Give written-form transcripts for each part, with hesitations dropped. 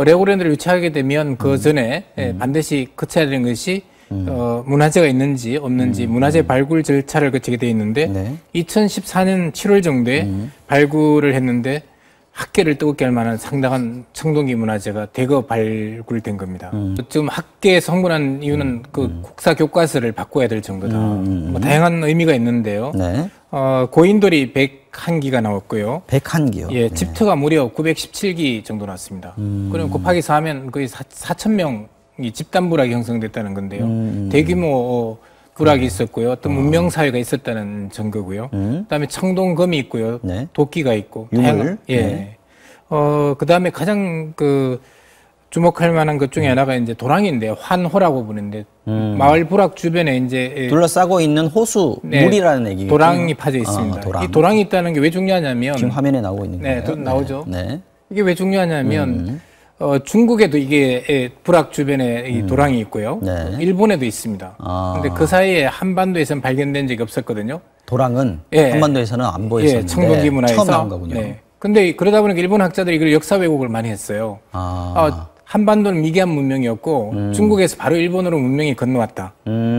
레고랜드를 유치하게 되면 그 전에 반드시 거쳐야 되는 것이 문화재가 있는지 없는지 문화재 발굴 절차를 거치게 돼 있는데 네. 2014년 7월 정도에 발굴을 했는데 학계를 뜨겁게 할 만한 상당한 청동기 문화재가 대거 발굴된 겁니다. 지금 학계에 성분한 이유는 그 국사 교과서를 바꿔야 될 정도다. 뭐 다양한 의미가 있는데요. 네. 고인돌이 101기가 나왔고요. 101기요? 예, 집터가 무려 917기 정도 나왔습니다. 그럼 곱하기 4하면 거의 4,000명이 집단 부락이 형성됐다는 건데요. 대규모 부락이 있었고요. 어떤 문명 사회가 있었다는 증거고요. 그다음에 청동검이 있고요. 네. 도끼가 있고. 유물. 예. 네. 그다음에 가장 주목할 만한 것 중에 하나가 이제 도랑인데요. 환호라고 부르는데 마을 부락 주변에 이제 둘러싸고 있는 호수 네, 물이라는 얘기겠죠. 도랑이 파져 있습니다. 도랑. 이 도랑이 있다는 게 왜 중요하냐면 지금 화면에 나오고 있는 네, 거예요. 나오죠. 네. 이게 왜 중요하냐면 중국에도 이게 부락 주변에 이 도랑이 있고요. 네. 일본에도 있습니다. 근데 그 사이에 한반도에서는 발견된 적이 없었거든요. 도랑은 예. 한반도에서는 안 보였었는데 예, 청동기 문화에서 처음 나온 거군요. 네. 근데 그러다 보니까 일본 학자들이 이걸 역사 왜곡을 많이 했어요. 한반도는 미개한 문명이었고 중국에서 바로 일본으로 문명이 건너왔다.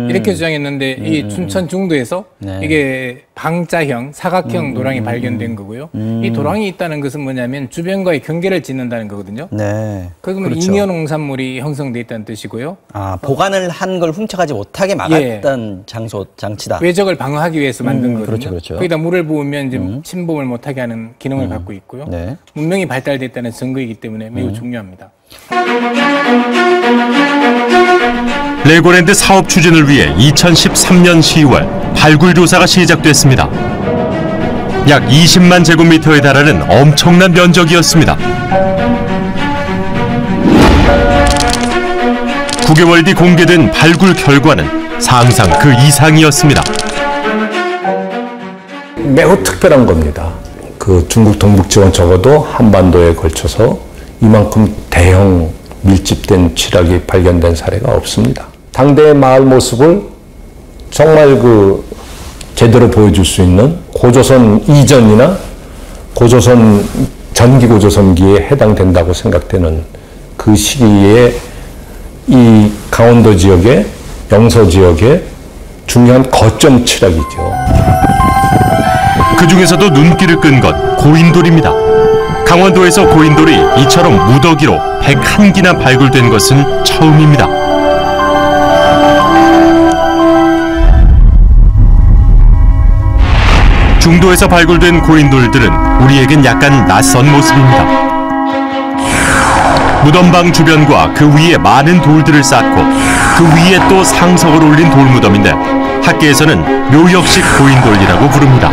이렇게 주장했는데 이 춘천 중도에서 네. 이게 방자형, 사각형 도랑이 발견된 거고요. 이 도랑이 있다는 것은 뭐냐면 주변과의 경계를 짓는다는 거거든요. 네. 그러면 그렇죠. 잉여 농산물이 형성돼 있다는 뜻이고요. 보관을 한 걸 훔쳐가지 못하게 막았던 장치다. 외적을 방어하기 위해서 만든 거거든요. 그렇죠, 그렇죠. 거기다 물을 부으면 이제 침범을 못하게 하는 기능을 갖고 있고요. 네. 문명이 발달됐다는 증거이기 때문에 매우 중요합니다. 레고랜드 사업 추진을 위해 2013년 10월 발굴 조사가 시작됐습니다. 약 20만 제곱미터에 달하는 엄청난 면적이었습니다. 9개월 뒤 공개된 발굴 결과는 상상 그 이상이었습니다. 매우 특별한 겁니다. 그 중국 동북지원 적어도 한반도에 걸쳐서 이만큼 대형 밀집된 취락이 발견된 사례가 없습니다. 당대의 마을 모습을 정말 제대로 보여줄 수 있는 고조선 이전이나 전기고조선기에 해당된다고 생각되는 그 시기에 이 강원도 지역의 영서 지역의 중요한 거점 취락이죠. 그 중에서도 눈길을 끈 건 고인돌입니다. 강원도에서 고인돌이 이처럼 무더기로 101기나 발굴된 것은 처음입니다. 중도에서 발굴된 고인돌들은 우리에겐 약간 낯선 모습입니다. 무덤방 주변과 그 위에 많은 돌들을 쌓고 그 위에 또 상석을 올린 돌무덤인데 학계에서는 묘역식 고인돌이라고 부릅니다.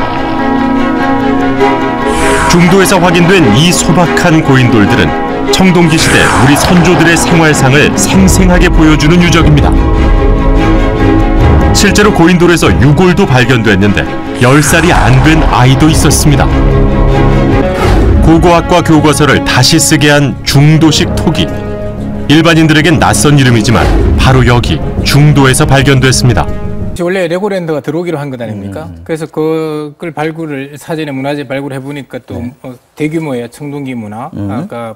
중도에서 확인된 이 소박한 고인돌들은 청동기 시대 우리 선조들의 생활상을 생생하게 보여주는 유적입니다. 실제로 고인돌에서 유골도 발견됐는데 10살이 안 된 아이도 있었습니다. 고고학과 교과서를 다시 쓰게 한 중도식 토기. 일반인들에겐 낯선 이름이지만 바로 여기 중도에서 발견됐습니다. 원래 레고랜드가 들어오기로 한 것 아닙니까? 그래서 그걸 사전에 문화재 발굴해 보니까 또 대규모의 청동기 문화가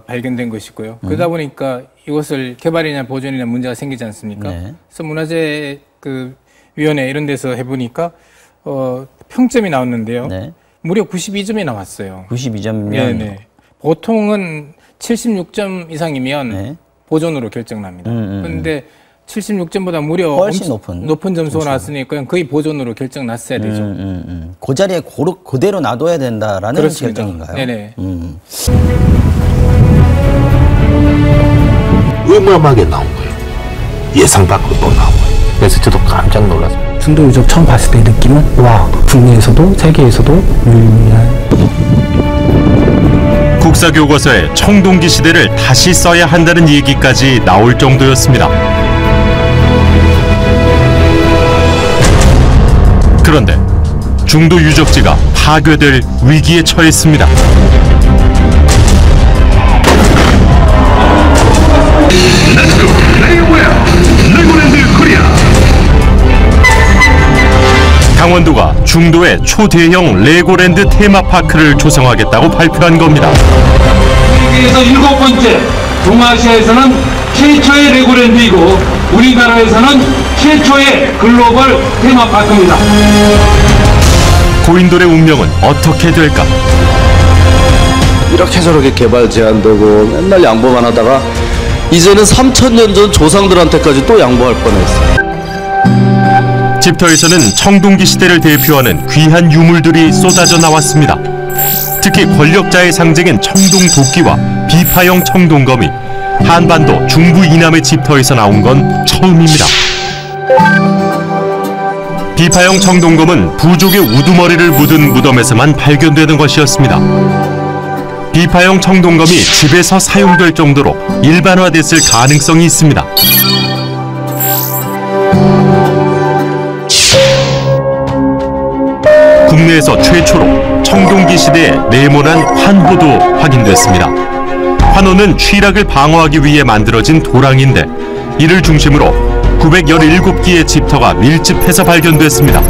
발견된 것이고요. 그러다 보니까 이것을 개발이나 보존이나 문제가 생기지 않습니까? 그래서 문화재 위원회 이런 데서 해보니까 평점이 나왔는데요. 무려 92점이 나왔어요. 92점이면? 네네. 보통은 76점 이상이면 보존으로 결정납니다. 그런데 76점보다 무려 훨씬 높은 점수가 나왔으니까 거의 보존으로 결정났어야 되죠. 그 자리에 그대로 놔둬야 된다라는 그렇습니다. 결정인가요? 네네. 어마어마하게 나온 거예요. 예상 밖으로 또 나온 거예요. 그래서 저도 깜짝 놀랐어요. 중도 유적 처음 봤을 때 느낌은 와, 국내에서도 세계에서도 유일한 국사교과서에 청동기 시대를 다시 써야 한다는 얘기까지 나올 정도였습니다. 그런데 중도 유적지가 파괴될 위기에 처했습니다. 강원도가 중도에 초대형 레고랜드 테마파크를 조성하겠다고 발표한 겁니다. 세계에서 7번째, 동아시아에서는 최초의 레고랜드이고 우리나라에서는 최초의 글로벌 테마파크입니다. 고인돌의 운명은 어떻게 될까? 이렇게 저렇게 개발 제한되고 맨날 양보만 하다가 이제는 3000년 전 조상들한테까지 또 양보할 뻔했어요. 집터에서는 청동기 시대를 대표하는 귀한 유물들이 쏟아져 나왔습니다. 특히 권력자의 상징인 청동 도끼와 비파형 청동검이 한반도 중부 이남의 집터에서 나온 건 처음입니다. 비파형 청동검은 부족의 우두머리를 묻은 무덤에서만 발견되는 것이었습니다. 비파형 청동검이 집에서 사용될 정도로 일반화됐을 가능성이 있습니다. 국내에서 최초로 청동기 시대의 네모난 환호도 확인됐습니다. 환호는 취락을 방어하기 위해 만들어진 도랑인데 이를 중심으로 917기의 집터가 밀집해서 발견됐습니다.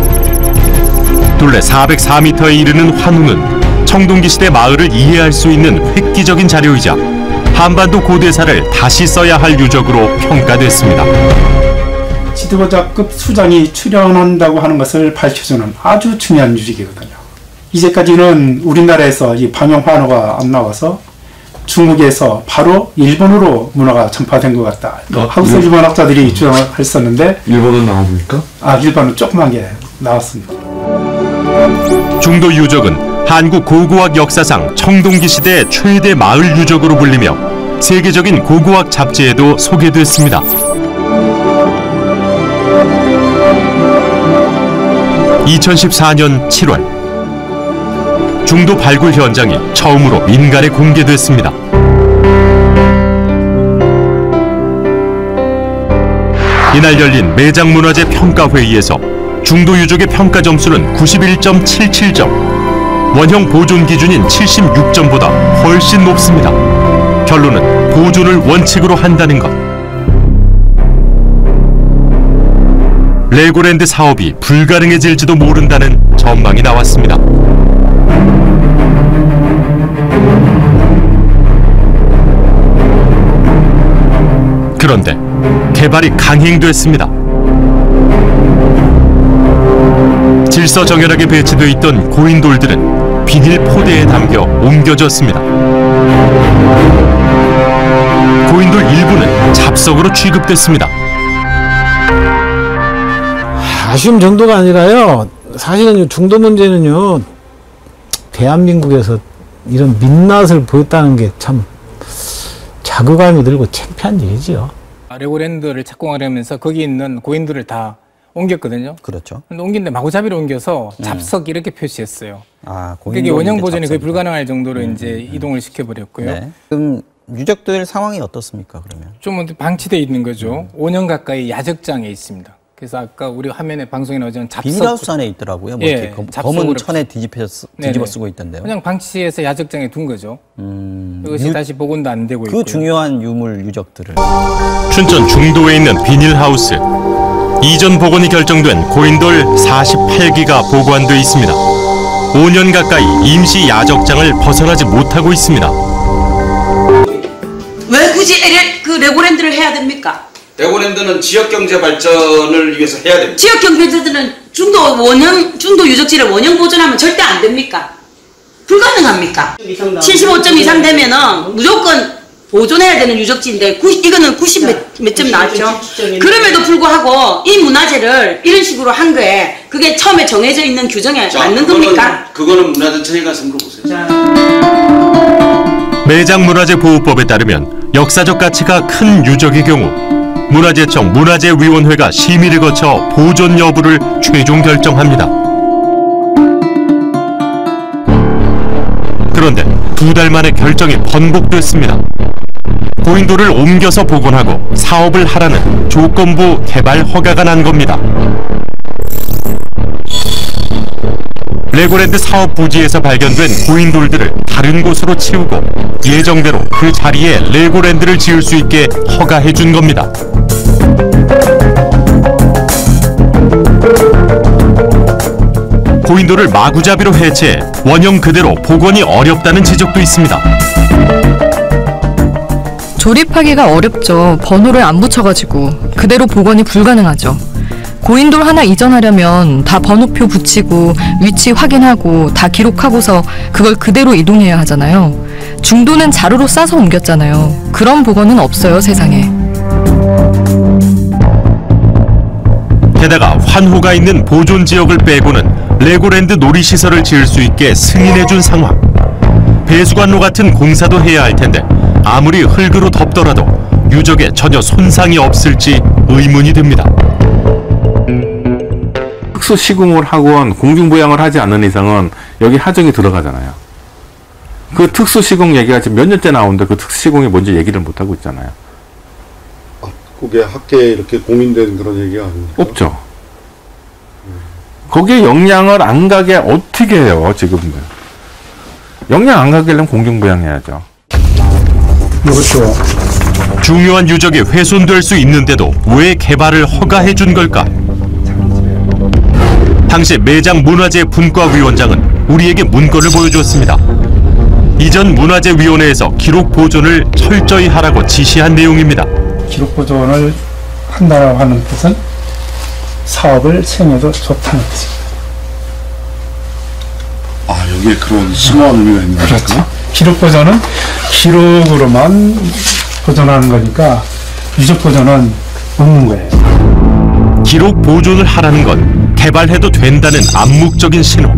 둘레 404m에 이르는 환호는 청동기 시대 마을을 이해할 수 있는 획기적인 자료이자 한반도 고대사를 다시 써야 할 유적으로 평가됐습니다. 지도자급 수장이 출연한다고 하는 것을 밝혀주는 아주 중요한 유적이거든요. 이제까지는 우리나라에서 이 방영 환호가 안 나와서 중국에서 바로 일본으로 문화가 전파된 것 같다. 한국 일본학자들이 주장했었는데 일본은 나옵니까? 일본은 조그만 게 나왔습니다. 중도 유적은 한국 고고학 역사상 청동기 시대 최대 마을 유적으로 불리며 세계적인 고고학 잡지에도 소개됐습니다. 2014년 7월 중도 발굴 현장이 처음으로 민간에 공개됐습니다. 이날 열린 매장문화재 평가회의에서 중도 유적의 평가 점수는 91.77점, 원형 보존 기준인 76점보다 훨씬 높습니다. 결론은 보존을 원칙으로 한다는 것. 레고랜드 사업이 불가능해질지도 모른다는 전망이 나왔습니다. 그런데 개발이 강행됐습니다. 질서정연하게 배치되어 있던 고인돌들은 비닐 포대에 담겨 옮겨졌습니다. 고인돌 일부는 잡석으로 취급됐습니다. 아쉬움 정도가 아니라요. 사실은 중도 문제는요. 대한민국에서 이런 민낯을 보였다는 게 참 자괴감이 들고 창피한 일이지요. 레고랜드를 착공하려면서 거기 있는 고인돌을 다 옮겼거든요. 그렇죠. 근데 옮긴데 마구잡이로 옮겨서 잡석 이렇게 표시했어요. 그게 고인돌 원형 보존이 거의 잡석이다. 불가능할 정도로 이제 이동을 시켜버렸고요. 네. 그럼 유적들 상황이 어떻습니까, 그러면? 좀 방치되어 있는 거죠. 5년 가까이 야적장에 있습니다. 그래서 아까 우리 화면에 방송에 나오던 잡석 비닐하우스 안에 있더라고요. 뭐 이렇게 검은 천에 뒤집어 쓰고 있던데요. 그냥 방치해서 야적장에 둔 거죠. 이것이 다시 복원도 안 되고 있고요. 그 중요한 유물 유적들을. 춘천 중도에 있는 비닐하우스. 이전 복원이 결정된 고인돌 48기가 보관돼 있습니다. 5년 가까이 임시 야적장을 벗어나지 못하고 있습니다. 왜 굳이 레고랜드를 해야 됩니까? 레고랜드는 지역경제 발전을 위해서 해야 됩니다. 지역경제들은 중도 유적지를 원형 보존하면 절대 안 됩니까? 불가능합니까? 75점 이상 되면은 무조건 보존해야 되는 유적지인데 이거는 90 몇 점 나왔죠. 그럼에도 불구하고 이 문화재를 이런 식으로 한 거에 그게 처음에 정해져 있는 규정에 맞는 겁니까? 그거는 문화재청에 가서 물어보세요. 매장문화재 보호법에 따르면 역사적 가치가 큰 유적의 경우 문화재청 문화재위원회가 심의를 거쳐 보존 여부를 최종 결정합니다. 그런데 2달 만에 결정이 번복됐습니다. 고인돌을 옮겨서 복원하고 사업을 하라는 조건부 개발 허가가 난 겁니다. 레고랜드 사업 부지에서 발견된 고인돌들을 다른 곳으로 치우고 예정대로 그 자리에 레고랜드를 지을 수 있게 허가해 준 겁니다. 고인돌을 마구잡이로 해체해 원형 그대로 복원이 어렵다는 지적도 있습니다. 조립하기가 어렵죠. 번호를 안 붙여가지고 그대로 복원이 불가능하죠. 고인돌 하나 이전하려면 다 번호표 붙이고 위치 확인하고 다 기록하고서 그걸 그대로 이동해야 하잖아요. 중도는 자루로 싸서 옮겼잖아요. 그런 복원은 없어요, 세상에. 게다가 환호가 있는 보존 지역을 빼고는 레고랜드 놀이시설을 지을 수 있게 승인해준 상황. 배수관로 같은 공사도 해야 할 텐데 아무리 흙으로 덮더라도 유적에 전혀 손상이 없을지 의문이 듭니다. 특수 시공을 하건 공중부양을 하지 않는 이상은 여기 하정이 들어가잖아요. 그 특수 시공 얘기가 지금 몇 년째 나오는데 그 특수 시공이 뭔지 얘기를 못 하고 있잖아요. 그게 학계에 이렇게 공인된 그런 얘기가 아닙니까? 없죠. 거기에 영향을 안 가게 어떻게 해요, 지금. 영향 안 가게 하려면 공중부양해야죠. 그렇죠. 중요한 유적이 훼손될 수 있는데도 왜 개발을 허가해 준 걸까? 당시 매장 문화재 분과위원장은 우리에게 문건을 보여주었습니다. 이전 문화재위원회에서 기록 보존을 철저히 하라고 지시한 내용입니다. 기록 보존을 한다고 하는 뜻은 사업을 생해도 좋다는 뜻입니다. 아, 여기에 그런 심오한 의미가 있는 거죠? 그렇죠. 기록 보존은 기록으로만 보존하는 거니까 유적 보존은 없는 거예요. 기록 보존을 하라는 건 개발해도 된다는 암묵적인 신호.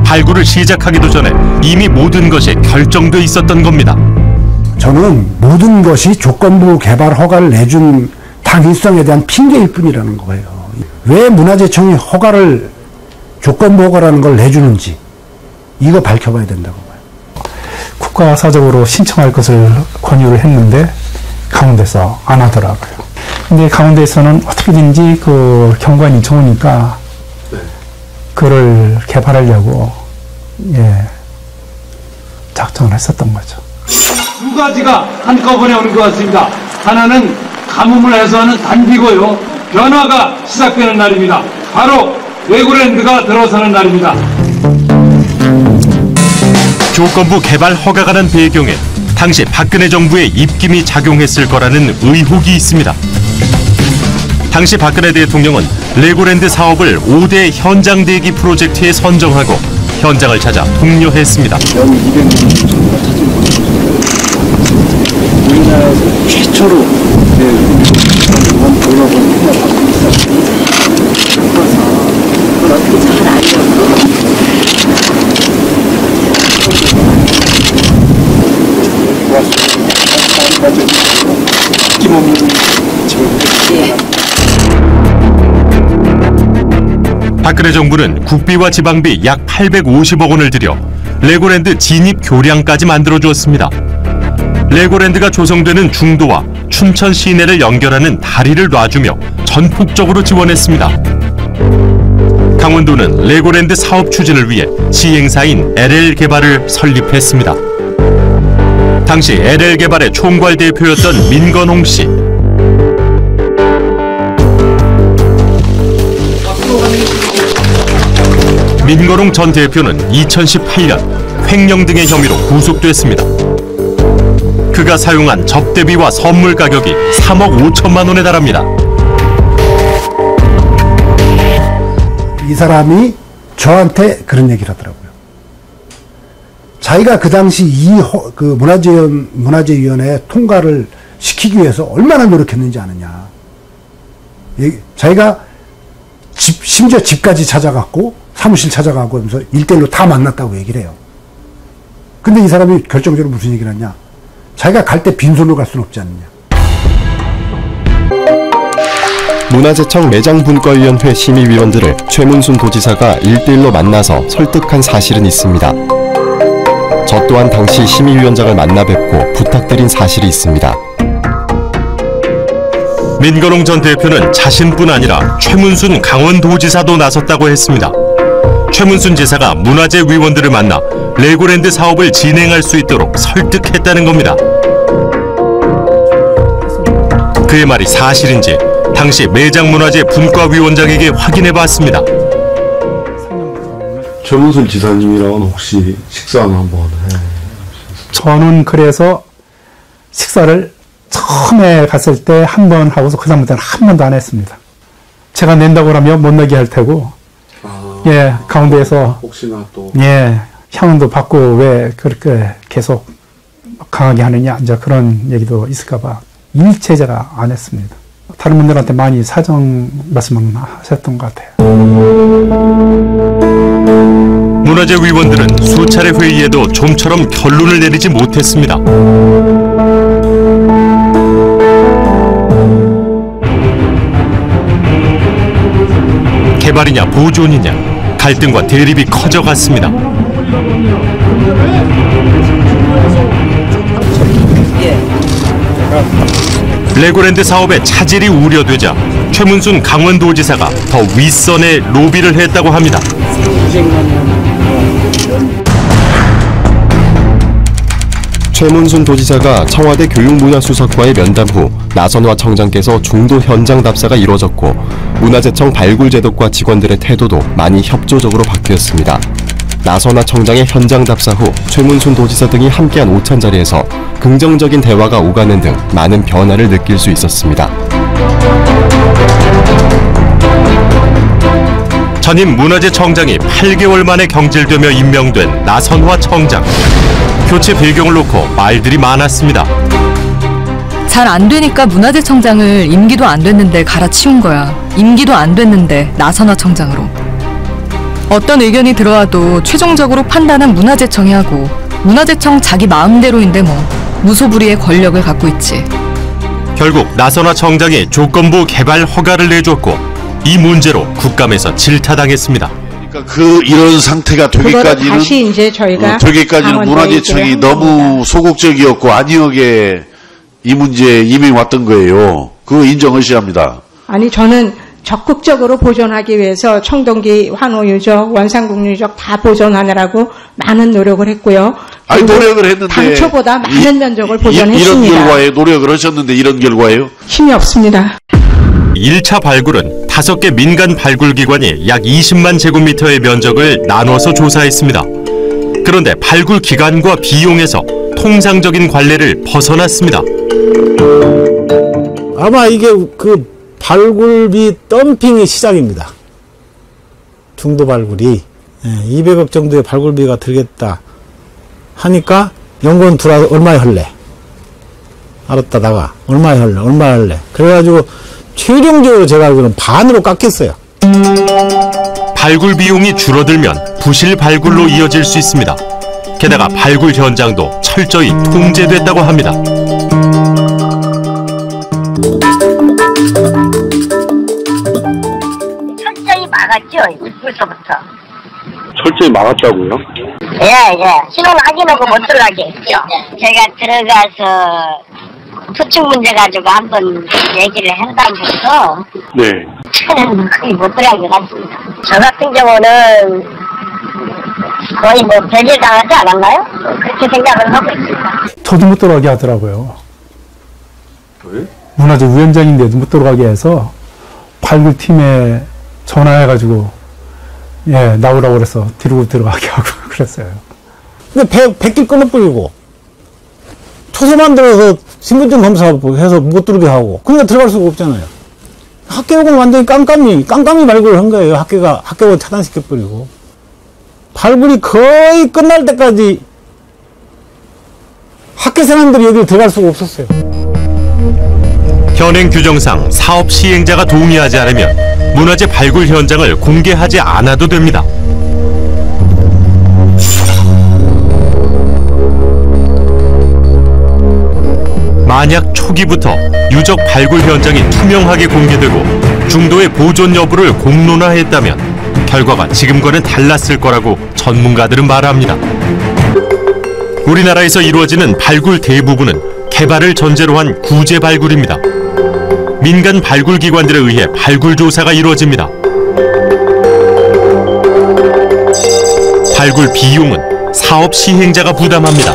발굴을 시작하기도 전에 이미 모든 것이 결정돼 있었던 겁니다. 저는 모든 것이 조건부 개발 허가를 내준 당위성에 대한 핑계일 뿐이라는 거예요. 왜 문화재청이 허가를 조건부 허가라는 걸 내주는지 이거 밝혀봐야 된다고 봐요. 국가사적으로 신청할 것을 권유를 했는데 강원도에서 안 하더라고요. 근데 강원도에서는 어떻게든지 그 경관이 좋으니까 그를 개발하려고 작정을 했었던 거죠. 두 가지가 한꺼번에 오는 것 같습니다. 하나는 가뭄을 해소하는 단비고요. 변화가 시작되는 날입니다. 바로 레고랜드가 들어서는 날입니다. 조건부 개발 허가가 난 배경에 당시 박근혜 정부의 입김이 작용했을 거라는 의혹이 있습니다. 당시 박근혜 대통령은 레고랜드 사업을 5대 현장 대기 프로젝트에 선정하고 현장을 찾아 독려했습니다. 우리나라에서 최초로 박근혜 정부는 국비와 지방비 약 850억 원을 들여 레고랜드 진입 교량까지 만들어주었습니다. 레고랜드가 조성되는 중도와 춘천 시내를 연결하는 다리를 놔주며 전폭적으로 지원했습니다. 강원도는 레고랜드 사업 추진을 위해 시행사인 LL개발을 설립했습니다. 당시 LL개발의 총괄 대표였던 민건홍 씨. 민건홍 전 대표는 2018년 횡령 등의 혐의로 구속됐습니다. 그가 사용한 접대비와 선물 가격이 3억 5천만 원에 달합니다. 이 사람이 저한테 그런 얘기를 하더라고요. 자기가 그 당시 그 문화재위원회 통과를 시키기 위해서 얼마나 노력했는지 아느냐. 자기가 심지어 집까지 찾아갔고 사무실 찾아가고 하면서 1대1로 다 만났다고 얘기를 해요. 근데 이 사람이 결정적으로 무슨 얘기를 하냐. 자기가 갈 때 빈손으로 갈 수는 없지 않느냐. 문화재청 매장분과위원회 심의위원들을 최문순 도지사가 1대1로 만나서 설득한 사실은 있습니다. 저 또한 당시 심의위원장을 만나 뵙고 부탁드린 사실이 있습니다. 민건홍 전 대표는 자신뿐 아니라 최문순 강원도지사도 나섰다고 했습니다. 최문순 지사가 문화재 위원들을 만나 레고랜드 사업을 진행할 수 있도록 설득했다는 겁니다. 그의 말이 사실인지 당시 매장문화재 분과위원장에게 확인해봤습니다. 최문순 지사님이랑은 혹시 식사는 한번 해? 저는 그래서 식사를 처음에 갔을 때 한 번 하고서 그 다음부터는 한 번도 안 했습니다. 제가 낸다고 하면 못 내게 할 테고, 예, 가운데에서 혹시나 또 예, 향도 받고 왜 그렇게 계속 강하게 하느냐, 이제 그런 얘기도 있을까봐 일체 제가 안 했습니다. 다른 분들한테 많이 사정 말씀을 하셨던 것 같아요. 문화재 위원들은 수차례 회의에도 좀처럼 결론을 내리지 못했습니다. 개발이냐 보존이냐 갈등과 대립이 커져갔습니다. 레고랜드 사업의 차질이 우려되자 최문순 강원도지사가 더 윗선에 로비를 했다고 합니다. 최문순 도지사가 청와대 교육문화수석과의 면담 후 나선화 청장께서 중도 현장 답사가 이루어졌고 문화재청 발굴 제독과 직원들의 태도도 많이 협조적으로 바뀌었습니다. 나선화 청장의 현장 답사 후 최문순 도지사 등이 함께한 오찬 자리에서 긍정적인 대화가 오가는 등 많은 변화를 느낄 수 있었습니다. 전임 문화재청장이 8개월 만에 경질되며 임명된 나선화 청장. 교체 배경을 놓고 말들이 많았습니다. 잘 안 되니까 문화재청장을 임기도 안 됐는데 갈아치운 거야. 임기도 안 됐는데 나선화 청장으로. 어떤 의견이 들어와도 최종적으로 판단은 문화재청이 하고 문화재청 자기 마음대로인데 뭐 무소불위의 권력을 갖고 있지. 결국 나선화 청장이 조건부 개발 허가를 내줬고 이 문제로 국감에서 질타당했습니다. 그러니까 이런 상태가 되기까지는 다시 이제 저희가 문화재청이 너무 소극적이었고 안이하게 이 문제에 임해왔던 거예요. 그거 인정하셔야 합니다. 아니 저는 적극적으로 보존하기 위해서 청동기 환호 유적, 원산국 유적 다 보존하느라고 많은 노력을 했고요. 아니 노력을 했는데 당초보다 많은 면적을 보존했습니다. 이런 결과에 노력을 하셨는데 이런 결과예요? 힘이 없습니다. 1차 발굴은 5개 민간 발굴기관이 약 20만 제곱미터의 면적을 나눠서 조사했습니다. 그런데 발굴 기간과 비용에서 통상적인 관례를 벗어났습니다. 아마 이게 발굴비 덤핑이 시작입니다. 중도 발굴이 200억 정도의 발굴비가 들겠다 하니까 연구원 들어와서 얼마에 할래? 알았다다가 얼마에 할래? 그래가지고 최종적으로 제가 알기로는 반으로 깎였어요. 발굴 비용이 줄어들면 부실 발굴로 이어질 수 있습니다. 게다가 발굴 현장도 철저히 통제됐다고 합니다. 철저히 막았죠, 벌써부터. 철저히 막았다고요? 예. 신원 확인하고 못 들어가게 했죠. 제가 들어가서 투축 문제 가지고 한번 얘기를 한다면서 네. 저는 거의 못 들어간 것 같습니다. 저 같은 경우는 거의 배제당하지 않았나요? 그렇게 생각을 하고 있습니다. 저도 못 들어가게 하더라고요. 왜? 문화재 위원장인데도 못 들어가게 해서 발굴팀에 전화해가지고 나오라고 그래서 뒤로 들어가게 하고 그랬어요. 근데 백길 끊어버리고 초소 만들어서 신분증 검사해서 못 들어오게 하고 그러니까 들어갈 수가 없잖아요. 학계역은 완전히 깜깜이 발굴을 한 거예요. 학계역을 차단시켜버리고 발굴이 거의 끝날 때까지 학계 사람들이 여기를 들어갈 수가 없었어요. 현행 규정상 사업 시행자가 동의하지 않으면 문화재 발굴 현장을 공개하지 않아도 됩니다. 만약 초기부터 유적 발굴 현장이 투명하게 공개되고 중도의 보존 여부를 공론화했다면 결과가 지금과는 달랐을 거라고 전문가들은 말합니다. 우리나라에서 이루어지는 발굴 대부분은 개발을 전제로 한 구제 발굴입니다. 민간 발굴 기관들에 의해 발굴 조사가 이루어집니다. 발굴 비용은 사업 시행자가 부담합니다.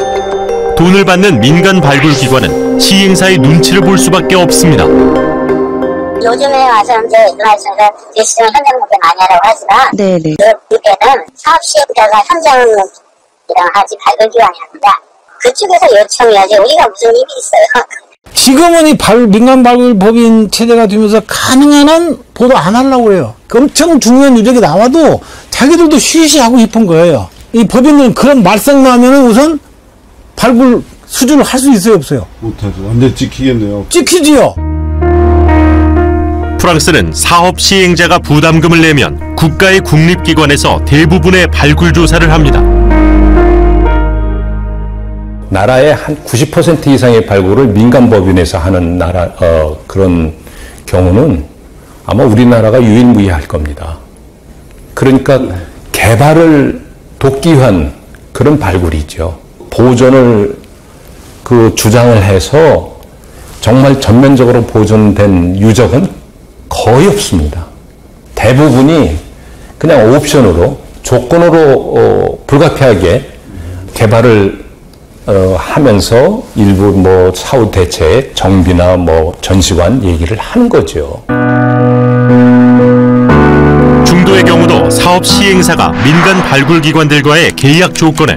돈을 받는 민간 발굴 기관은 시행사의 눈치를 볼 수밖에 없습니다. 요즘에 와서 이제 말씀드린 대시정 현장 목표 많이 하라고 하지만 네네. 그때는 사업 시행자가 현장이랑 하지 발굴 기관이 합니다. 그쪽에서 요청해야지 우리가 무슨 일이 있어요. 지금은 이 민간 발굴 법인 체제가 되면서 가능한 한 보도 안 하려고 그래요. 엄청 중요한 유적이 나와도 자기들도 쉬쉬하고 싶은 거예요. 이 법인은 그런 말썽 나면은 우선 발굴 수준을 할 수 있어요, 없어요? 못하죠. 완전 찍히겠네요. 찍히지요. 프랑스는 사업 시행자가 부담금을 내면 국가의 국립기관에서 대부분의 발굴 조사를 합니다. 나라의 한 90% 이상의 발굴을 민간 법인에서 하는 그런 경우는 아마 우리나라가 유일무이할 겁니다. 그러니까 개발을 돕기 위한 그런 발굴이죠. 보존을 주장을 해서 정말 전면적으로 보존된 유적은 거의 없습니다. 대부분이 그냥 옵션으로, 조건으로 불가피하게 개발을 하면서 일부 사후 대책, 정비나 전시관 얘기를 하는 거죠. 중도의 경우도 사업 시행사가 민간 발굴기관들과의 계약 조건에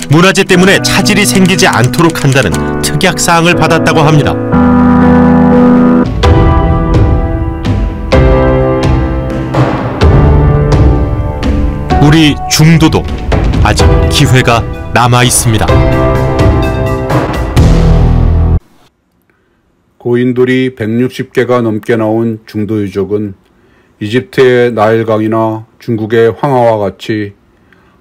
문화재 때문에 차질이 생기지 않도록 한다는 특약 사항을 받았다고 합니다. 우리 중도도 아직 기회가 남아 있습니다. 고인돌이 160개가 넘게 나온 중도 유적은 이집트의 나일강이나 중국의 황하와 같이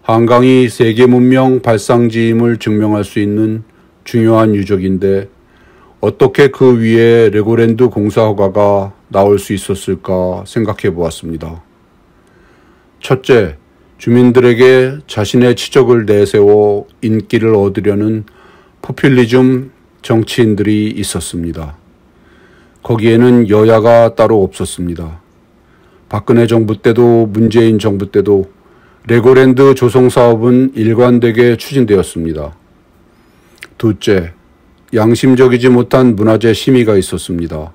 한강이 세계 문명 발상지임을 증명할 수 있는 중요한 유적인데 어떻게 그 위에 레고랜드 공사 허가가 나올 수 있었을까 생각해 보았습니다. 첫째, 주민들에게 자신의 치적을 내세워 인기를 얻으려는 포퓰리즘 정치인들이 있었습니다. 거기에는 여야가 따로 없었습니다. 박근혜 정부 때도 문재인 정부 때도 레고랜드 조성 사업은 일관되게 추진되었습니다. 둘째, 양심적이지 못한 문화재 심의가 있었습니다.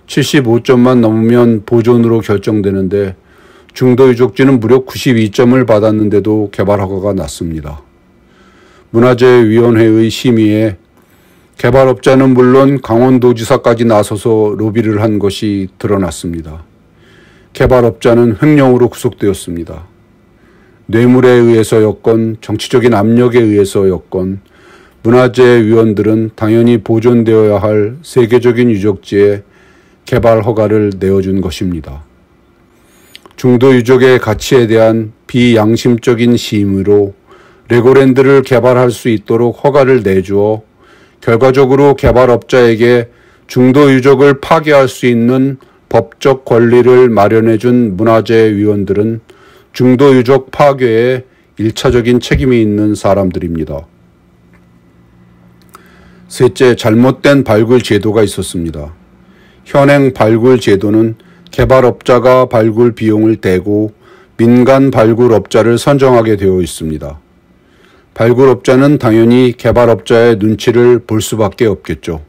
75점만 넘으면 보존으로 결정되는데 중도 유적지는 무려 92점을 받았는데도 개발 허가가 났습니다. 문화재위원회의 심의에 개발업자는 물론 강원도지사까지 나서서 로비를 한 것이 드러났습니다. 개발업자는 횡령으로 구속되었습니다. 뇌물에 의해서였건 정치적인 압력에 의해서였건 문화재위원들은 당연히 보존되어야 할 세계적인 유적지에 개발 허가를 내어준 것입니다. 중도 유적의 가치에 대한 비양심적인 심의로 레고랜드를 개발할 수 있도록 허가를 내주어 결과적으로 개발업자에게 중도 유적을 파괴할 수 있는 법적 권리를 마련해준 문화재위원들은 중도 유적 파괴에 1차적인 책임이 있는 사람들입니다. 셋째, 잘못된 발굴 제도가 있었습니다. 현행 발굴 제도는 개발업자가 발굴 비용을 대고 민간 발굴업자를 선정하게 되어 있습니다. 발굴업자는 당연히 개발업자의 눈치를 볼 수밖에 없겠죠.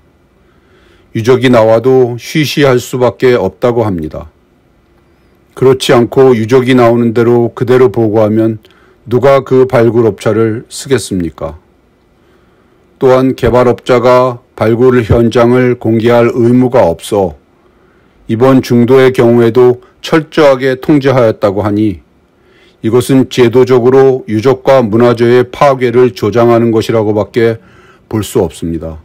유적이 나와도 쉬쉬할 수밖에 없다고 합니다. 그렇지 않고 유적이 나오는 대로 그대로 보고하면 누가 그 발굴업자를 쓰겠습니까? 또한 개발업자가 발굴 현장을 공개할 의무가 없어 이번 중도의 경우에도 철저하게 통제하였다고 하니 이것은 제도적으로 유적과 문화재의 파괴를 조장하는 것이라고밖에 볼 수 없습니다.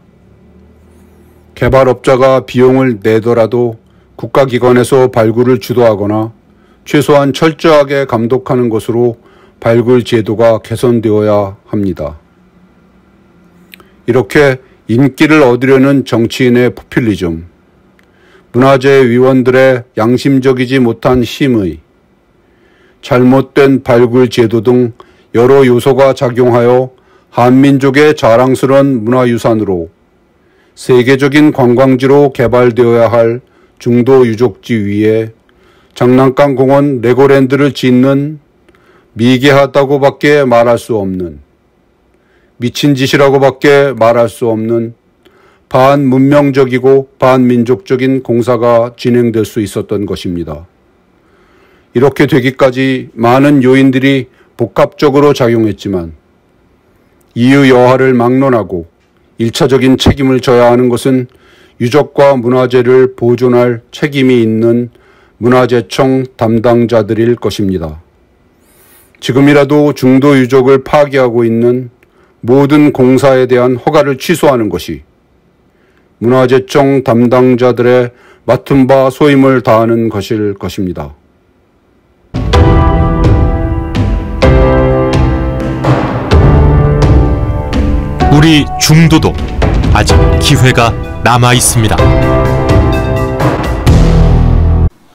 개발업자가 비용을 내더라도 국가기관에서 발굴을 주도하거나 최소한 철저하게 감독하는 것으로 발굴 제도가 개선되어야 합니다. 이렇게 인기를 얻으려는 정치인의 포퓰리즘, 문화재위원들의 양심적이지 못한 심의, 잘못된 발굴 제도 등 여러 요소가 작용하여 한민족의 자랑스러운 문화유산으로 세계적인 관광지로 개발되어야 할 중도 유적지 위에 장난감 공원 레고랜드를 짓는 미개하다고밖에 말할 수 없는, 미친 짓이라고밖에 말할 수 없는 반문명적이고 반민족적인 공사가 진행될 수 있었던 것입니다. 이렇게 되기까지 많은 요인들이 복합적으로 작용했지만 이유 여하를 막론하고 1차적인 책임을 져야 하는 것은 유적과 문화재를 보존할 책임이 있는 문화재청 담당자들일 것입니다. 지금이라도 중도 유적을 파기하고 있는 모든 공사에 대한 허가를 취소하는 것이 문화재청 담당자들의 맡은 바 소임을 다하는 것일 것입니다. 우리 중도도 아직 기회가 남아 있습니다.